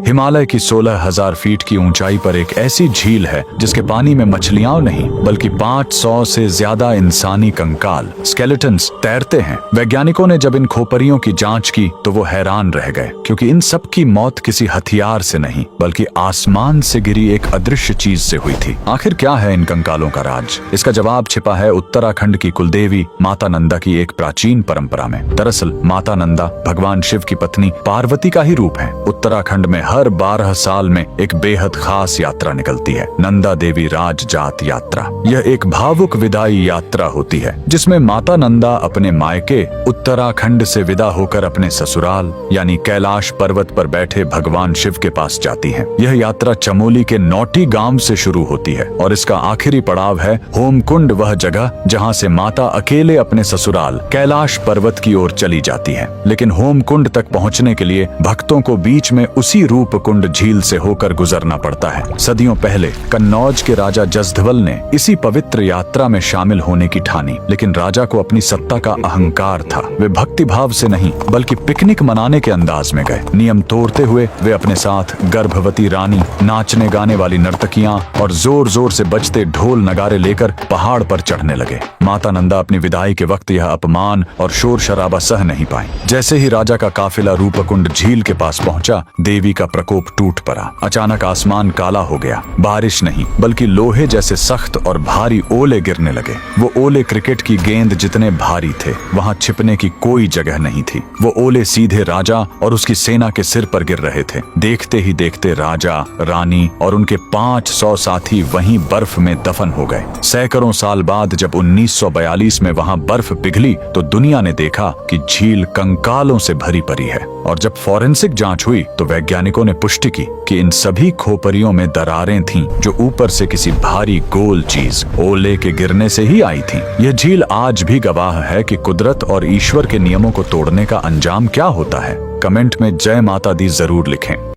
हिमालय की 16,000 फीट की ऊंचाई पर एक ऐसी झील है जिसके पानी में मछलियां नहीं बल्कि 500 से ज्यादा इंसानी कंकाल स्केलेटन्स तैरते हैं। वैज्ञानिकों ने जब इन खोपरियों की जांच की तो वो हैरान रह गए, क्योंकि इन सब की मौत किसी हथियार से नहीं बल्कि आसमान से गिरी एक अदृश्य चीज से हुई थी। आखिर क्या है इन कंकालों का राज? इसका जवाब छिपा है उत्तराखंड की कुलदेवी माता नंदा की एक प्राचीन परंपरा में। दरअसल माता नंदा भगवान शिव की पत्नी पार्वती का ही रूप है। उत्तराखंड में हर 12 साल में एक बेहद खास यात्रा निकलती है, नंदा देवी राज जात यात्रा। यह एक भावुक विदाई यात्रा होती है जिसमें माता नंदा अपने मायके उत्तराखंड से विदा होकर अपने ससुराल यानी कैलाश पर्वत पर बैठे भगवान शिव के पास जाती हैं। यह यात्रा चमोली के नौटी गांव से शुरू होती है और इसका आखिरी पड़ाव है होमकुंड, वह जगह जहां से माता अकेले अपने ससुराल कैलाश पर्वत की ओर चली जाती है। लेकिन होमकुंड तक पहुंचने के लिए भक्तों को बीच में उसी रूपकुंड झील से होकर गुजरना पड़ता है। सदियों पहले कन्नौज के राजा जसधवल ने इसी पवित्र यात्रा में शामिल होने की ठानी, लेकिन राजा को अपनी सत्ता का अहंकार था। वे भक्ति भाव से नहीं बल्कि पिकनिक मनाने के अंदाज में गए। नियम तोड़ते हुए वे अपने साथ गर्भवती रानी, नाचने गाने वाली नर्तकियां और जोर जोर से बजते ढोल नगारे लेकर पहाड़ पर चढ़ने लगे। माता नंदा अपनी विदाई के वक्त यह अपमान और शोर शराबा सह नहीं पाई। जैसे ही राजा का काफिला रूपकुंड झील के पास पहुंचा, देवी का प्रकोप टूट पड़ा। अचानक आसमान काला हो गया। बारिश नहीं बल्कि लोहे जैसे सख्त और भारी ओले गिरने लगे। वो ओले क्रिकेट की गेंद जितने भारी थे। वहां छिपने की कोई जगह नहीं थी। वो ओले सीधे राजा और उसकी सेना के सिर पर गिर रहे थे। देखते ही देखते राजा, रानी और उनके 500 साथी वहीं बर्फ में दफन हो गए। सैकड़ों साल बाद जब 1942 में वहां बर्फ पिघली तो दुनिया ने देखा कि झील कंकालों से भरी पड़ी है। और जब फॉरेंसिक जांच हुई तो वैज्ञानिकों ने पुष्टि की कि इन सभी खोपरियों में दरारें थीं जो ऊपर से किसी भारी गोल चीज ओले के गिरने से ही आई थीं। यह झील आज भी गवाह है कि कुदरत और ईश्वर के नियमों को तोड़ने का अंजाम क्या होता है। कमेंट में जय माता दी जरूर लिखें।